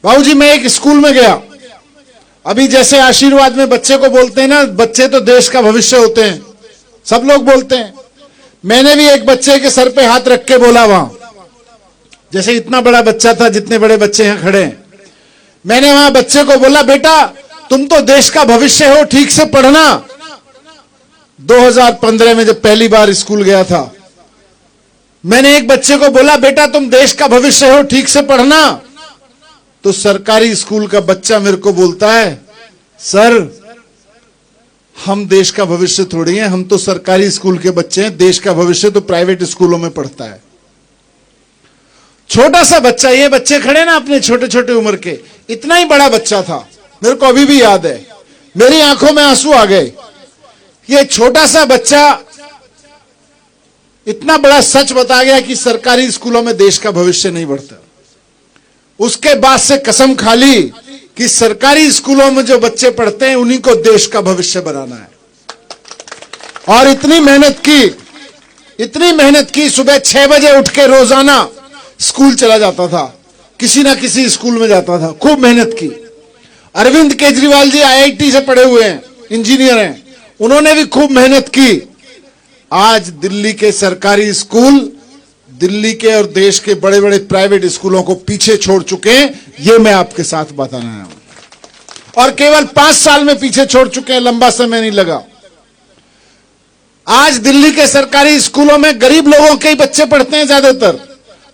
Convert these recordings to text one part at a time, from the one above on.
बाबूजी मैं एक स्कूल में गया, अभी जैसे आशीर्वाद में बच्चे को बोलते हैं ना, बच्चे तो देश का भविष्य होते हैं, सब लोग बोलते हैं। मैंने भी एक बच्चे के सर पे हाथ रख के बोला वहां, जैसे इतना बड़ा बच्चा था, जितने बड़े बच्चे यहां खड़े हैं, मैंने वहां बच्चे को बोला, बेटा तुम तो देश का भविष्य हो, ठीक से पढ़ना। 2015 में जब पहली बार स्कूल गया था, मैंने एक बच्चे को बोला, बेटा तुम देश का भविष्य हो, ठीक से पढ़ना। तो सरकारी स्कूल का बच्चा मेरे को बोलता है, सर हम देश का भविष्य थोड़ी हैं, हम तो सरकारी स्कूल के बच्चे हैं, देश का भविष्य तो प्राइवेट स्कूलों में पढ़ता है। छोटा सा बच्चा, ये बच्चे खड़े ना अपने छोटे छोटे उम्र के, इतना ही बड़ा बच्चा था, मेरे को अभी भी याद है, मेरी आंखों में आंसू आ गए। ये छोटा सा बच्चा इतना बड़ा सच बता गया कि सरकारी स्कूलों में देश का भविष्य नहीं बढ़ता। उसके बाद से कसम खा ली कि सरकारी स्कूलों में जो बच्चे पढ़ते हैं उन्हीं को देश का भविष्य बनाना है। और इतनी मेहनत की, सुबह 6 बजे उठ के रोजाना स्कूल चला जाता था, किसी ना किसी स्कूल में जाता था, खूब मेहनत की। अरविंद केजरीवाल जी IIT से पढ़े हुए हैं, इंजीनियर हैं, उन्होंने भी खूब मेहनत की। आज दिल्ली के सरकारी स्कूल दिल्ली के और देश के बड़े बड़े प्राइवेट स्कूलों को पीछे छोड़ चुके हैं, यह मैं आपके साथ बताना आया हूं। और केवल 5 साल में पीछे छोड़ चुके हैं, लंबा समय नहीं लगा। आज दिल्ली के सरकारी स्कूलों में गरीब लोगों के ही बच्चे पढ़ते हैं, ज्यादातर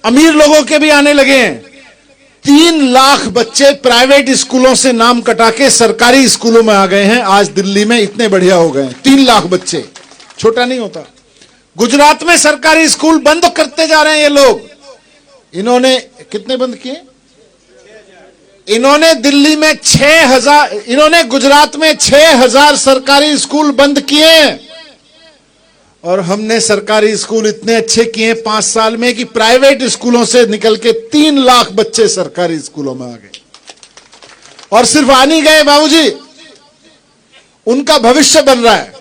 अमीर लोगों के भी आने लगे हैं। 3 लाख बच्चे प्राइवेट स्कूलों से नाम कटा के सरकारी स्कूलों में आ गए हैं। आज दिल्ली में इतने बढ़िया हो गए हैं, 3 लाख बच्चे, छोटा नहीं होता। गुजरात में सरकारी स्कूल बंद करते जा रहे हैं ये लोग। इन्होंने कितने बंद किए? इन्होंने दिल्ली में 6000, इन्होंने गुजरात में 6000 सरकारी स्कूल बंद किए। और हमने सरकारी स्कूल इतने अच्छे किए 5 साल में कि प्राइवेट स्कूलों से निकल के 3 लाख बच्चे सरकारी स्कूलों में आ गए। और सिर्फ आ नहीं गए बाबूजी, उनका भविष्य बन रहा है।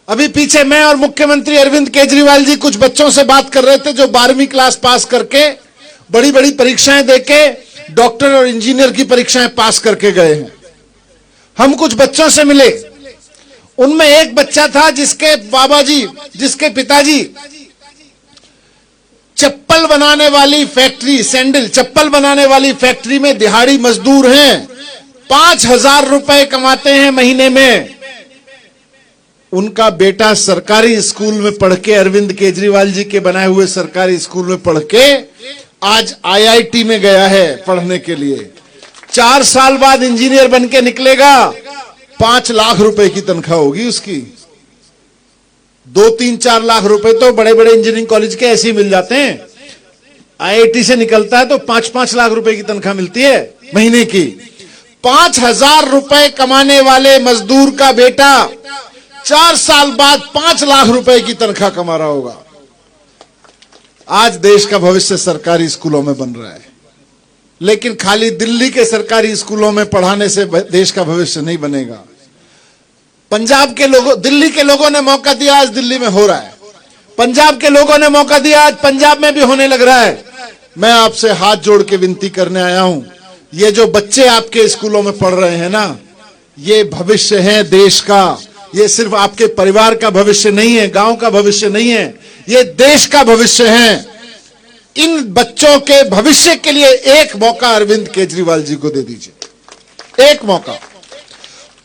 अभी पीछे मैं और मुख्यमंत्री अरविंद केजरीवाल जी कुछ बच्चों से बात कर रहे थे जो 12वीं क्लास पास करके बड़ी बड़ी परीक्षाएं देके डॉक्टर और इंजीनियर की परीक्षाएं पास करके गए हैं। हम कुछ बच्चों से मिले, उनमें एक बच्चा था जिसके जिसके पिताजी चप्पल बनाने वाली फैक्ट्री, सैंडल चप्पल बनाने वाली फैक्ट्री में दिहाड़ी मजदूर हैं, 5000 रुपए कमाते हैं महीने में। उनका बेटा सरकारी स्कूल में पढ़ के, अरविंद केजरीवाल जी के बनाए हुए सरकारी स्कूल में पढ़ के आज IIT में गया है पढ़ने के लिए। 4 साल बाद इंजीनियर बन के निकलेगा, 5 लाख रुपए की तनख्वाह होगी उसकी। 2-3-4 लाख रुपए तो बड़े बड़े इंजीनियरिंग कॉलेज के ऐसे ही मिल जाते हैं। IIT से निकलता है तो 5-5 लाख रुपए की तनख्वाह मिलती है महीने की। 5000 रुपए कमाने वाले मजदूर का बेटा 4 साल बाद 5 लाख रुपए की तनख्वाह कमा रहा होगा। आज देश का भविष्य सरकारी स्कूलों में बन रहा है। लेकिन खाली दिल्ली के सरकारी स्कूलों में पढ़ाने से देश का भविष्य नहीं बनेगा। पंजाब के लोगों, दिल्ली के लोगों ने मौका दिया, आज दिल्ली में हो रहा है। पंजाब के लोगों ने मौका दिया, आज पंजाब में भी होने लग रहा है। मैं आपसे हाथ जोड़ के विनती करने आया हूं, ये जो बच्चे आपके स्कूलों में पढ़ रहे हैं ना, ये भविष्य है देश का। ये सिर्फ आपके परिवार का भविष्य नहीं है, गांव का भविष्य नहीं है, ये देश का भविष्य है। इन बच्चों के भविष्य के लिए एक मौका अरविंद केजरीवाल जी को दे दीजिए, एक मौका।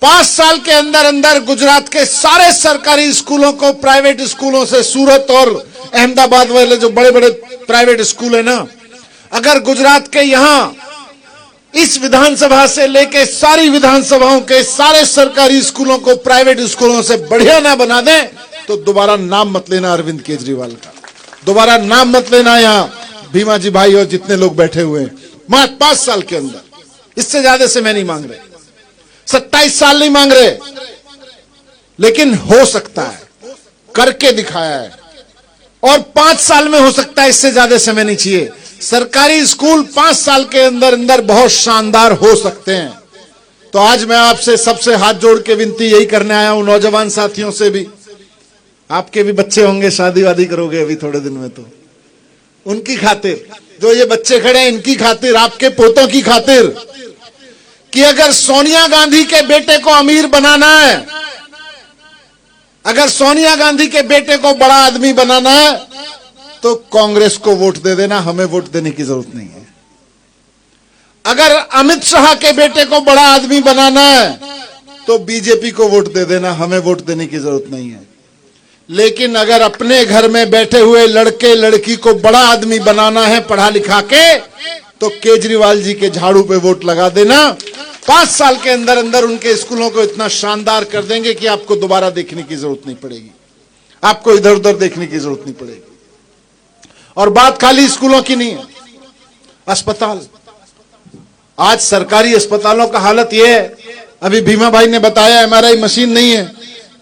5 साल के अंदर अंदर गुजरात के सारे सरकारी स्कूलों को प्राइवेट स्कूलों से, सूरत और अहमदाबाद वाले जो बड़े बड़े प्राइवेट स्कूल है ना, अगर गुजरात के यहां इस विधानसभा से लेके सारी विधानसभाओं के सारे सरकारी स्कूलों को प्राइवेट स्कूलों से बढ़िया ना बना दें तो दोबारा नाम मत लेना अरविंद केजरीवाल का, दोबारा नाम मत लेना। यहां भीमा जी भाई और जितने लोग बैठे हुए हैं, मात्र 5 साल के अंदर, इससे ज्यादा से मैं नहीं मांग रहे, 27 साल नहीं मांग रहे, लेकिन हो सकता है, करके दिखाया है। और 5 साल में हो सकता है, इससे ज्यादा समय नहीं चाहिए। सरकारी स्कूल 5 साल के अंदर अंदर बहुत शानदार हो सकते हैं। तो आज मैं आपसे सबसे हाथ जोड़ के विनती यही करने आया हूं, नौजवान साथियों से भी, आपके भी बच्चे होंगे, शादी वादी करोगे अभी थोड़े दिन में, तो उनकी खातिर जो ये बच्चे खड़े हैं इनकी खातिर, आपके पोतों की खातिर, कि अगर सोनिया गांधी के बेटे को अमीर बनाना है, अगर सोनिया गांधी के बेटे को बड़ा आदमी बनाना है, तो कांग्रेस को वोट दे देना, हमें वोट देने की जरूरत नहीं है। अगर अमित शाह के बेटे को बड़ा आदमी बनाना है, तो बीजेपी को वोट दे देना, हमें वोट देने की जरूरत नहीं है। लेकिन अगर अपने घर में बैठे हुए लड़के लड़की को बड़ा आदमी बनाना है पढ़ा लिखा के, तो केजरीवाल जी के झाड़ू पे वोट लगा देना। 5 साल के अंदर अंदर उनके स्कूलों को इतना शानदार कर देंगे कि आपको दोबारा देखने की जरूरत नहीं पड़ेगी, आपको इधर उधर देखने की जरूरत नहीं पड़ेगी। और बात खाली स्कूलों की नहीं है, अस्पताल, आज सरकारी अस्पतालों का हालत यह है। अभी भीमा भाई ने बताया एमआरआई मशीन नहीं है।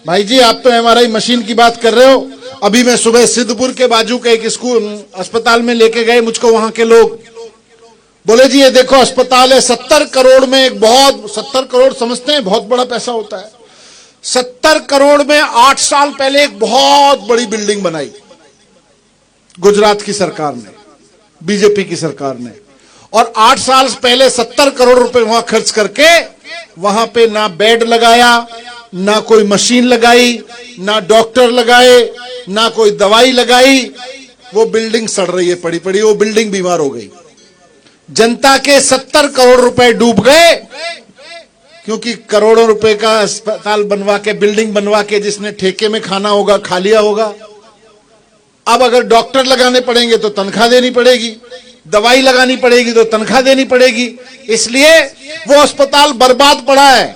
भाई जी आप तो एमआरआई मशीन की बात कर रहे हो। अभी मैं सुबह सिद्धपुर के बाजू के एक स्कूल अस्पताल में लेके गए, मुझको वहां के लोग बोले जी ये देखो अस्पताल है, 70 करोड़ में एक बहुत, 70 करोड़ समझते हैं बहुत बड़ा पैसा होता है। 70 करोड़ में 8 साल पहले एक बहुत बड़ी बिल्डिंग बनाई गुजरात की सरकार ने, बीजेपी की सरकार ने, और 8 साल पहले 70 करोड़ रुपए वहां खर्च करके वहां पे ना बेड लगाया, ना कोई मशीन लगाई, ना डॉक्टर लगाए, ना कोई दवाई लगाई। वो बिल्डिंग सड़ रही है पड़ी पड़ी, वो बिल्डिंग बीमार हो गई। जनता के 70 करोड़ रुपए डूब गए, क्योंकि करोड़ों रुपए का अस्पताल बनवा के, बिल्डिंग बनवा के जिसने ठेके में खाना होगा खा लिया होगा। अब अगर डॉक्टर लगाने पड़ेंगे तो तनख्वाह देनी पड़ेगी, दवाई लगानी पड़ेगी तो तनख्वाह देनी पड़ेगी। इसलिए वो अस्पताल बर्बाद पड़ा है।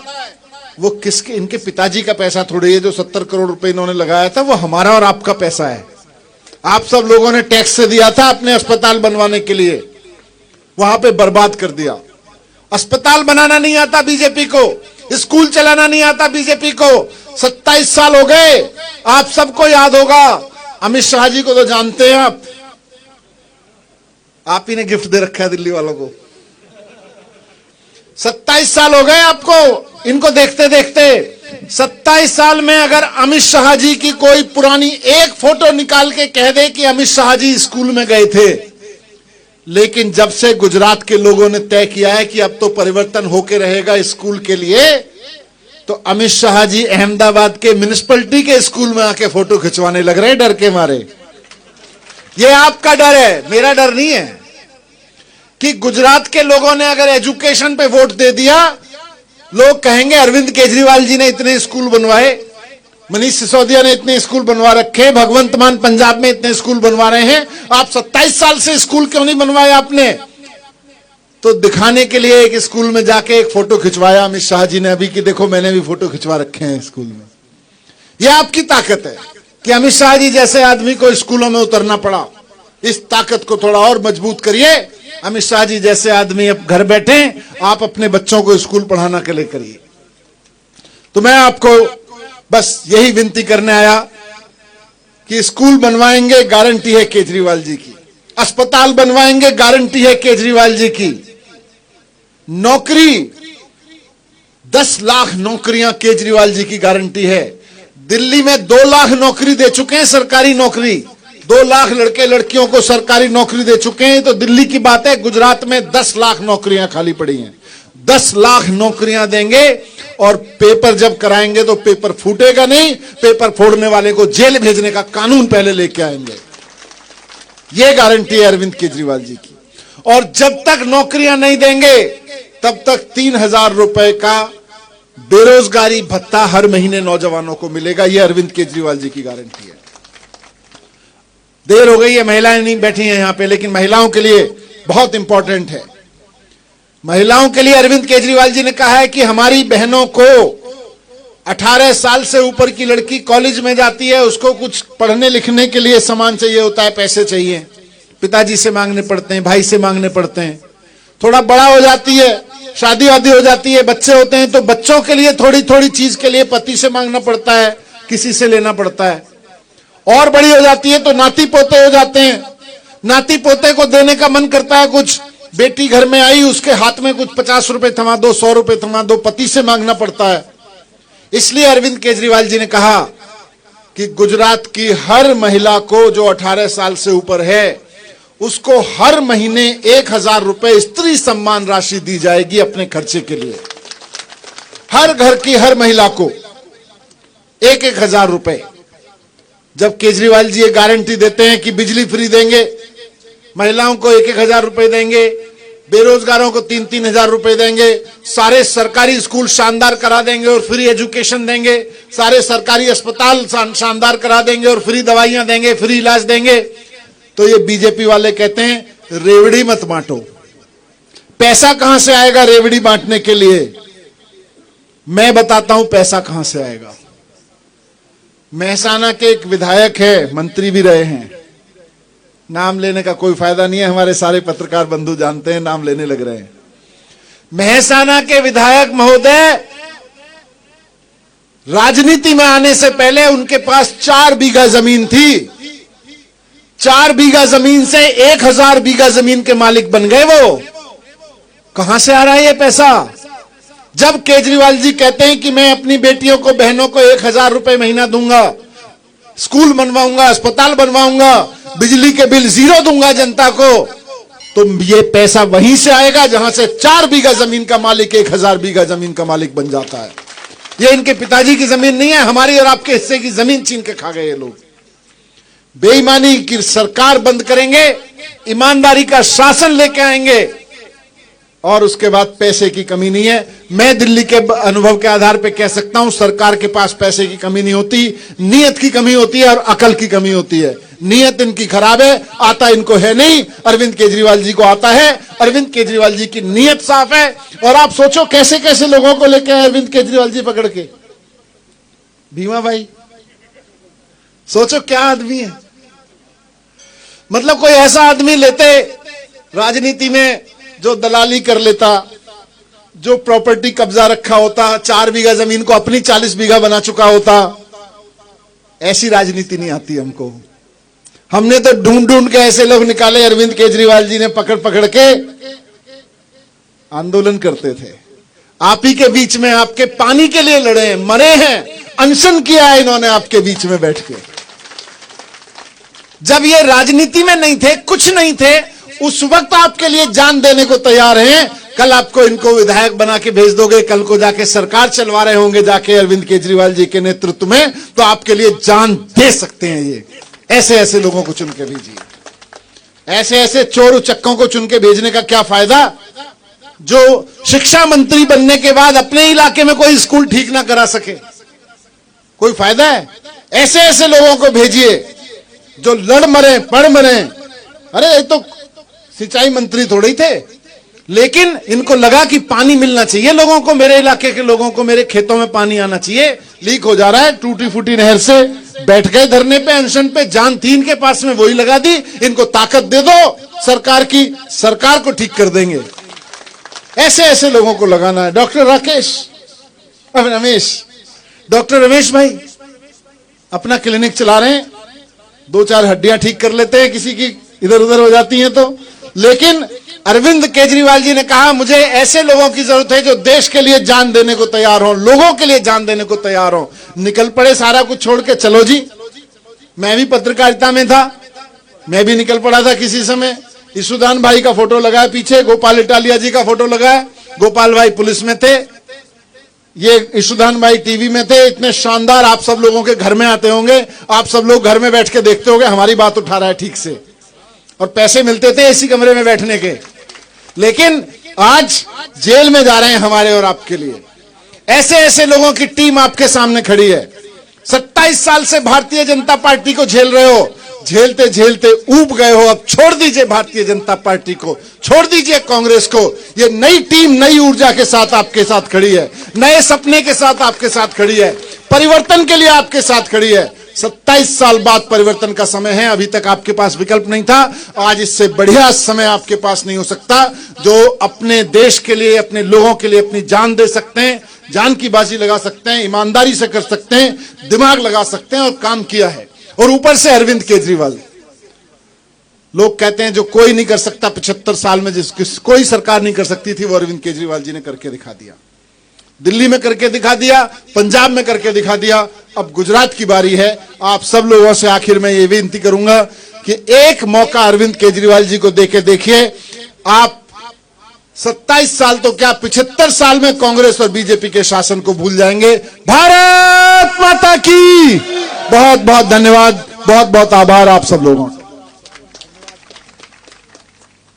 वो किसके, इनके पिताजी का पैसा थोड़ी है। जो 70 करोड़ रुपए इन्होंने लगाया था वो हमारा और आपका पैसा है। आप सब लोगों ने टैक्स से दिया था अपने अस्पताल बनवाने के लिए, वहां पे बर्बाद कर दिया। अस्पताल बनाना नहीं आता बीजेपी को, स्कूल चलाना नहीं आता बीजेपी को। 27 साल हो गए, आप सबको याद होगा। अमित शाह जी को तो जानते हैं आप ही ने गिफ्ट दे रखा है दिल्ली वालों को। 27 साल हो गए आपको इनको देखते देखते। 27 साल में अगर अमित शाह जी की कोई पुरानी एक फोटो निकाल के कह दे कि अमित शाह जी स्कूल में गए थे, लेकिन जब से गुजरात के लोगों ने तय किया है कि अब तो परिवर्तन होके रहेगा स्कूल के लिए, तो अमित शाह जी अहमदाबाद के म्युनिसिपैलिटी के स्कूल में आके फोटो खिंचवाने लग रहे हैं डर के मारे। ये आपका डर है, मेरा डर नहीं है। कि गुजरात के लोगों ने अगर एजुकेशन पे वोट दे दिया, लोग कहेंगे अरविंद केजरीवाल जी ने इतने स्कूल बनवाए, मनीष सिसोदिया ने इतने स्कूल बनवा रखे, भगवंत मान पंजाब में इतने स्कूल बनवा रहे हैं, आप 27 साल से स्कूल क्यों नहीं बनवाए आपने? तो दिखाने के लिए एक स्कूल में जाके एक फोटो खिंचवाया अमित शाह जी ने अभी, कि देखो मैंने भी फोटो खिंचवा रखे हैं स्कूल में। यह आपकी ताकत है कि अमित शाह जी जैसे आदमी को स्कूलों में उतरना पड़ा। इस ताकत को थोड़ा और मजबूत करिए। अमित शाह जी जैसे आदमी अब घर बैठे, आप अपने बच्चों को स्कूल पढ़ाना के लिए करिए। तो मैं आपको बस यही विनती करने आया कि स्कूल बनवाएंगे, गारंटी है केजरीवाल जी की। अस्पताल बनवाएंगे, गारंटी है केजरीवाल जी की। नौकरी 10 लाख नौकरियां केजरीवाल जी की गारंटी है। दिल्ली में 2 लाख नौकरी दे चुके हैं, सरकारी नौकरी। 2 लाख लड़के लड़कियों को सरकारी नौकरी दे चुके हैं। तो दिल्ली की बात है, गुजरात में 10 लाख नौकरियां खाली पड़ी हैं। 10 लाख नौकरियां देंगे और पेपर जब कराएंगे तो पेपर फूटेगा नहीं, पेपर फोड़ने वाले को जेल भेजने का कानून पहले लेके आएंगे। यह गारंटी है अरविंद केजरीवाल जी की। और जब तक नौकरियां नहीं देंगे तब तक 3,000 रुपए का बेरोजगारी भत्ता हर महीने नौजवानों को मिलेगा। यह अरविंद केजरीवाल जी की गारंटी है। देर हो गई है, महिलाएं नहीं बैठी हैं यहां पे, लेकिन महिलाओं के लिए बहुत इंपॉर्टेंट है। महिलाओं के लिए अरविंद केजरीवाल जी ने कहा है कि हमारी बहनों को 18 साल से ऊपर की लड़की कॉलेज में जाती है, उसको कुछ पढ़ने लिखने के लिए सामान चाहिए होता है, पैसे चाहिए, पिताजी से मांगने पड़ते हैं, भाई से मांगने पड़ते हैं। थोड़ा बड़ा हो जाती है, शादी वादी हो जाती है, बच्चे होते हैं, तो बच्चों के लिए थोड़ी थोड़ी चीज के लिए पति से मांगना पड़ता है, किसी से लेना पड़ता है। और बड़ी हो जाती है तो नाती पोते हो जाते हैं, नाती पोते को देने का मन करता है कुछ। बेटी घर में आई, उसके हाथ में कुछ 50 रुपए थमा दो, 100 रुपए थमा दो, पति से मांगना पड़ता है। इसलिए अरविंद केजरीवाल जी ने कहा कि गुजरात की हर महिला को जो 18 साल से ऊपर है उसको हर महीने 1,000 रुपए स्त्री सम्मान राशि दी जाएगी अपने खर्चे के लिए। हर घर की हर महिला को 1,000 रुपए। जब केजरीवाल जी ये गारंटी देते हैं कि बिजली फ्री देंगे, महिलाओं को 1,000 रुपए देंगे, बेरोजगारों को 3,000 रुपए देंगे, सारे सरकारी स्कूल शानदार करा देंगे और फ्री एजुकेशन देंगे, सारे सरकारी अस्पताल शानदार करा देंगे और फ्री दवाइयां देंगे, फ्री इलाज देंगे, तो ये बीजेपी वाले कहते हैं रेवड़ी मत बांटो। पैसा कहां से आएगा रेवड़ी बांटने के लिए? मैं बताता हूं पैसा कहां से आएगा। मेहसाना के एक विधायक है, मंत्री भी रहे हैं, नाम लेने का कोई फायदा नहीं है, हमारे सारे पत्रकार बंधु जानते हैं, नाम लेने लग रहे हैं। मेहसाना के विधायक महोदय राजनीति में आने से पहले उनके पास 4 बीघा जमीन थी। 4 बीघा जमीन से 1,000 बीघा जमीन के मालिक बन गए। वो कहां से आ रहा है ये पैसा? जब केजरीवाल जी कहते हैं कि मैं अपनी बेटियों को, बहनों को 1,000 रुपए महीना दूंगा, स्कूल बनवाऊंगा, अस्पताल बनवाऊंगा, बिजली के बिल 0 दूंगा जनता को, तो ये पैसा वहीं से आएगा जहां से 4 बीघा जमीन का मालिक 1,000 बीघा जमीन का मालिक बन जाता है। ये इनके पिताजी की जमीन नहीं है, हमारी और आपके हिस्से की जमीन छीन के खा गए ये लोग। बेईमानी की सरकार बंद करेंगे, ईमानदारी का शासन लेके आएंगे और उसके बाद पैसे की कमी नहीं है। मैं दिल्ली के अनुभव के आधार पर कह सकता हूं, सरकार के पास पैसे की कमी नहीं होती, नीयत की कमी होती है और अकल की कमी होती है। नीयत इनकी खराब है, आता इनको है नहीं। अरविंद केजरीवाल जी को आता है, अरविंद केजरीवाल जी की नीयत साफ है। और आप सोचो कैसे कैसे लोगों को लेके आए अरविंद केजरीवाल जी पकड़ के। भीमा भाई, सोचो क्या आदमी है। मतलब कोई ऐसा आदमी लेते राजनीति में जो दलाली कर लेता, जो प्रॉपर्टी कब्जा रखा होता, 4 बीघा जमीन को अपनी 40 बीघा बना चुका होता। ऐसी राजनीति नहीं आती हमको। हमने तो ढूंढ ढूंढ के ऐसे लोग निकाले, अरविंद केजरीवाल जी ने पकड़ पकड़ के आंदोलन करते थे। आप ही के बीच में आपके पानी के लिए लड़े हैं, मरे हैं, अनशन किया है इन्होंने आपके बीच में बैठ के। जब ये राजनीति में नहीं थे, कुछ नहीं थे, उस वक्त आपके लिए जान देने को तैयार हैं। कल आपको इनको विधायक बना के भेज दोगे, कल को जाके सरकार चलवा रहे होंगे जाके अरविंद केजरीवाल जी के नेतृत्व में, तो आपके लिए जान दे सकते हैं। ये ऐसे ऐसे लोगों को चुन के भेजिए। ऐसे ऐसे चोर उचक्कों को चुन के भेजने का क्या फायदा, जो शिक्षा मंत्री बनने के बाद अपने इलाके में कोई स्कूल ठीक ना करा सके? कोई फायदा है? ऐसे ऐसे लोगों को भेजिए जो लड़ मरे, पढ़ मरे। अरे ये तो सिंचाई मंत्री थोड़े ही थे, लेकिन इनको लगा कि पानी मिलना चाहिए लोगों को, मेरे इलाके के लोगों को, मेरे खेतों में पानी आना चाहिए। लीक हो जा रहा है टूटी फूटी नहर से, बैठ गए धरने पे, अनशन पे, जान थी इनके पास में, वही लगा दी। इनको ताकत दे दो सरकार की, सरकार को ठीक कर देंगे। ऐसे ऐसे लोगों को लगाना है। डॉक्टर रमेश भाई अपना क्लिनिक चला रहे हैं, 2-4 हड्डियां ठीक कर लेते हैं, किसी की इधर उधर हो जाती हैं तो। लेकिन अरविंद केजरीवाल जी ने कहा मुझे ऐसे लोगों की जरूरत है जो देश के लिए जान देने को तैयार हो, लोगों के लिए जान देने को तैयार हो। निकल पड़े सारा कुछ छोड़ के, चलो जी। मैं भी पत्रकारिता में था, मैं भी निकल पड़ा था किसी समय। ईशुदान भाई का फोटो लगाया पीछे, गोपाल इटालिया जी का फोटो लगाया। गोपाल भाई पुलिस में थे, ये ईशुदान भाई टीवी में थे। इतने शानदार, आप सब लोगों के घर में आते होंगे, आप सब लोग घर में बैठ के देखते होंगे हमारी बात उठा रहा है ठीक से, और पैसे मिलते थे इसी कमरे में बैठने के। लेकिन आज जेल में जा रहे हैं हमारे और आपके लिए। ऐसे ऐसे लोगों की टीम आपके सामने खड़ी है। 27 साल से भारतीय जनता पार्टी को झेल रहे हो, झेलते झेलते ऊब गए हो। अब छोड़ दीजिए भारतीय जनता पार्टी को, छोड़ दीजिए कांग्रेस को। ये नई टीम नई ऊर्जा के साथ आपके साथ खड़ी है, नए सपने के साथ आपके साथ खड़ी है, परिवर्तन के लिए आपके साथ खड़ी है। 27 साल बाद परिवर्तन का समय है। अभी तक आपके पास विकल्प नहीं था, आज इससे बढ़िया समय आपके पास नहीं हो सकता, जो अपने देश के लिए, अपने लोगों के लिए अपनी जान दे सकते हैं, जान की बाजी लगा सकते हैं, ईमानदारी से कर सकते हैं, दिमाग लगा सकते हैं, और काम किया है। और ऊपर से अरविंद केजरीवाल। लोग कहते हैं जो कोई नहीं कर सकता 75 साल में, जिसकी कोई सरकार नहीं कर सकती थी, वो अरविंद केजरीवाल जी ने करके दिखा दिया। दिल्ली में करके दिखा दिया, पंजाब में करके दिखा दिया, अब गुजरात की बारी है। आप सब लोगों से आखिर में ये विनती करूंगा कि एक मौका अरविंद केजरीवाल जी को देके देखिए, आप 27 साल तो क्या 75 साल में कांग्रेस और बीजेपी के शासन को भूल जाएंगे। भारत माता की बहुत बहुत धन्यवाद, बहुत बहुत आभार आप सब लोगों का।